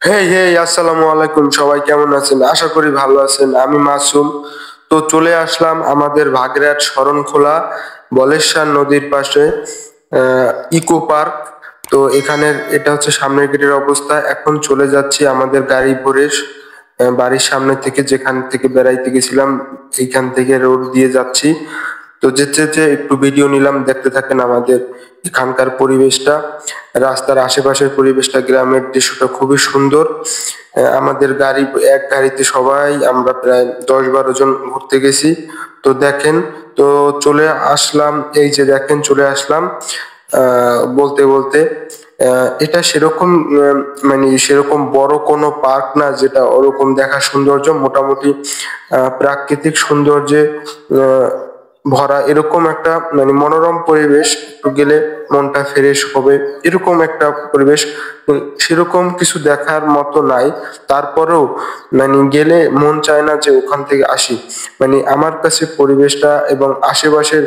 হেই হেই আসসালামু আলাইকুম, সবাই কেমন আছেন? আশা করি ভালো আছেন। আমি মাসুম। তো চলে আসলাম আমাদের বাগেরহাট শরণখোলা বলেশ্বর নদীর পাশে ইকো পার্ক। তো এখানের এটা হচ্ছে সামনের গেটের অবস্থা। এখন চলে যাচ্ছি আমাদের গাড়ি ভরে বাড়ির সামনে থেকে, যেখান থেকে বেড়াইতে গেছিলাম এইখান থেকে রোড দিয়ে যাচ্ছি। তো যেতে যেতে একটু ভিডিও নিলাম, দেখতে থাকেন আমাদের এখানকার পরিবেশটা, রাস্তার আশেপাশের পরিবেশটা, গ্রামের দৃশ্যটা খুবই সুন্দর। আমাদের গাড়ি, এক গাড়িতে সবাই আমরা প্রায় 10-12 জন ঘুরতে গেছি। তো দেখেন, তো চলে আসলাম, এই যে দেখেন চলে আসলাম বলতে বলতে। এটা সেরকম মানে সেরকম বড় কোনো পার্ক না যেটা ওরকম দেখা সৌন্দর্য, মোটামুটি প্রাকৃতিক সৌন্দর্যে আহ, ভরা এরকম একটা মানে মনোরম পরিবেশ। একটু গেলে মনটা ফ্রেশ হবে, এরকম একটা পরিবেশ। সেরকম কিছু দেখার মতো নাই, তারপরেও মানে গেলে মন চায় না যে ওখান থেকে আসি। মানে আমার কাছে পরিবেশটা এবং আশেপাশের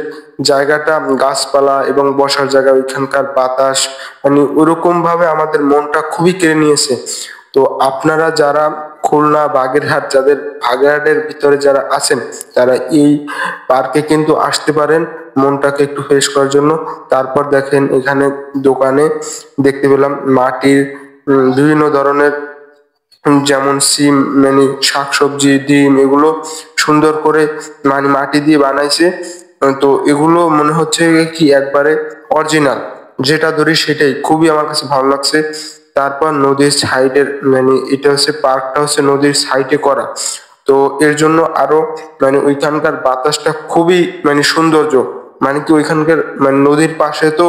জায়গাটা, গাছপালা এবং বসার জায়গা, ওইখানকার বাতাস, মানে ওরকম ভাবে আমাদের মনটা খুবই কেড়ে নিয়েছে। তো আপনারা যারা খুলনা বাগেরহাট, যাদের বাগেরহাটের ভিতরে যারা আছেন, তারা এই পার্কে কিন্তু আসতে পারেন মনটাকে একটু ফ্রেশ করার জন্য। তারপর দেখেন এখানে দোকানে দেখতে পেলাম মাটির বিভিন্ন ধরনের, যেমন সিম মানে শাকসবজি, ডিম, এগুলো সুন্দর করে মানে মাটি দিয়ে বানাইছে। তো এগুলো মনে হচ্ছে কি একবারে অরিজিনাল, যেটা ধরি সেটাই, খুবই আমার কাছে ভালো লাগছে। তারপর নদীর সাইডের মানে এটা হচ্ছে পার্কটা হচ্ছে নদীর সাইডে করা। তো এর জন্য আরো মানে ওইখানকার বাতাসটা খুবই মানে সৌন্দর্য। মানে কি ওইখানকার মানে নদীর পাশে তো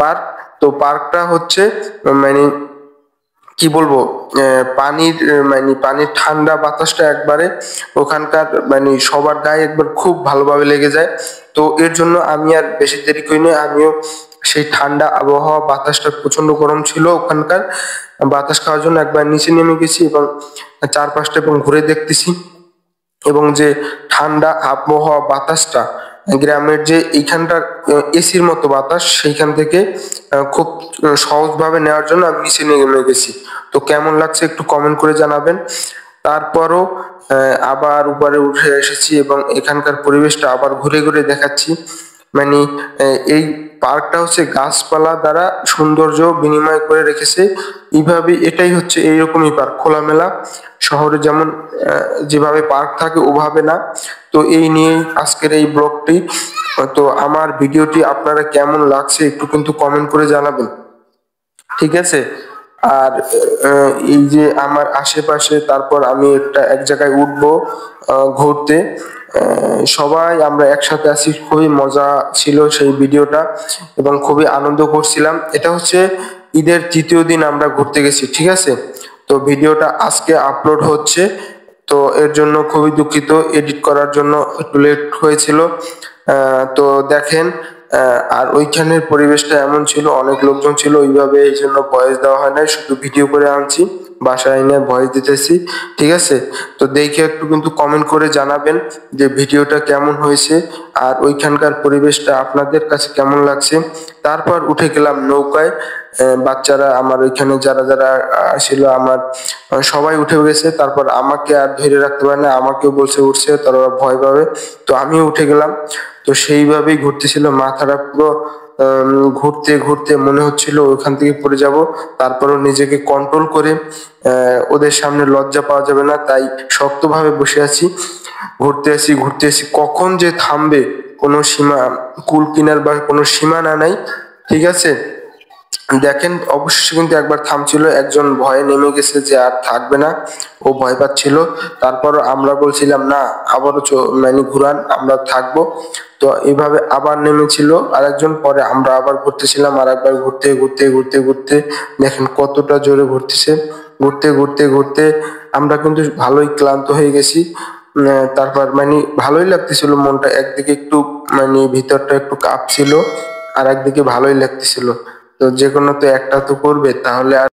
পার্ক, তো পার্কটা হচ্ছে মানে কি বলবো, পানির মানে পানির ঠান্ডা বাতাসটা একবারে ওখানকার মানে সবার গায়ে একবার খুব ভালোভাবে লেগে যায়। তো এর জন্য আমি আর বেশি দেরি করিনি, আমিও সেই ঠান্ডা আবহাওয়া, বাতাসটা প্রচন্ড গরম ছিল ওখানকার, বাতাস খাওয়ার জন্য একবার নিচে নেমে গেছি এবং চারপাশটা এবং ঘুরে দেখতেছি। এবং যে ঠান্ডা আবহাওয়া বাতাসটা, গ্রামের যে এইখানটার এসির মতো বাতাস, সেইখান থেকে খুব সহজভাবে নেওয়ার জন্য আমি নিচে নেমে গেছি। তো কেমন লাগছে একটু কমেন্ট করে জানাবেন। তারপরও আবার উপরে উঠে এসেছি এবং এখানকার পরিবেশটা আবার ঘুরে ঘুরে দেখাচ্ছি। মানে এই পার্কটা হচ্ছে গাছপালা দ্বারা সৌন্দর্য বিনিময় করে রেখেছে। এইভাবে এটাই হচ্ছে এইরকমই পার্ক, খোলামেলা। শহরে যেমন যেভাবে পার্ক থাকে ওভাবে না। তো এই নিয়েই আজকের এই ব্লগটি। তো আমার ভিডিওটি আপনারা কেমন লাগছে একটু কিন্তু কমেন্ট করে জানাবেন, ঠিক আছে? আর এই যে আমার আশেপাশে, তারপর আমি এক জায়গায় উঠবো ঘুরতে, সবাই আমরা একসাথে আছি, খুবই মজা ছিল সেই ভিডিওটা এবং খুবই আনন্দ করছিলাম। এটা হচ্ছে ঈদের তৃতীয় দিন আমরা ঘুরতে গেছি, ঠিক আছে? তো ভিডিওটা আজকে আপলোড হচ্ছে, তো এর জন্য খুবই দুঃখিত, এডিট করার জন্য একটু লেট হয়েছিল। তো দেখেন, আর ওইখানের পরিবেশটা এমন ছিল, অনেক লোকজন ছিল, ওইভাবে এই জন্য ভয়েস দেওয়া হয় নাই, শুধু ভিডিও করে আনছি, বাসায় এনে ভয়েস দিতেছি, ঠিক আছে? তো দেখে একটু কিন্তু কমেন্ট করে জানাবেন যে ভিডিওটা কেমন হয়েছে আর ওইখানকার পরিবেশটা আপনাদের কাছে কেমন লাগছে। তারপর উঠে গেলাম নৌকায়। বাচ্চারা আমার ওইখানে যারা যারা ছিল আমার, সবাই উঠে গেছে। তারপর আমাকে আর ধরে রাখতে পারে না, আমাকেও বলছে উঠছে, তারা ভয় পাবে। তো আমিও উঠে গেলাম। তো সেইভাবেই ঘুরতেছিল, মাথাটা পুরো ঘুরতে ঘুরতে মনে হচ্ছিল ওখান থেকে পড়ে যাব। তারপরও নিজেকে কন্ট্রোল করে, ওদের সামনে লজ্জা পাওয়া যাবে না, তাই শক্তভাবে বসে আছি। ঘুরতে আসি, কখন যে থামবে কোনো সীমা, কুল কিনার বা কোনো সীমানা নাই, ঠিক আছে? দেখেন অবশ্যই কিন্তু একবার থামছিল, একজন ভয়ে নেমে গেছে যে আর থাকবে না, ও ভয় পাচ্ছিল। তারপর আমরা বলছিলাম না, আবারও মানে ঘুরান, আমরা থাকবো। তো এইভাবে আবার নেমেছিল আরেকজন, পরে আমরা আবার ঘুরতেছিলাম, আর একবার ঘুরতে ঘুরতে ঘুরতে ঘুরতে দেখেন কতটা জোরে ঘুরতেছে। ঘুরতে ঘুরতে ঘুরতে আমরা কিন্তু ভালোই ক্লান্ত হয়ে গেছি। তারপর মানে ভালোই লাগতেছিল, মনটা একদিকে একটু মানে ভিতরটা একটু কাঁপছিল, আর একদিকে ভালোই লাগতেছিল। তো যে কোনো তো একটা তো করবে, তাহলে আর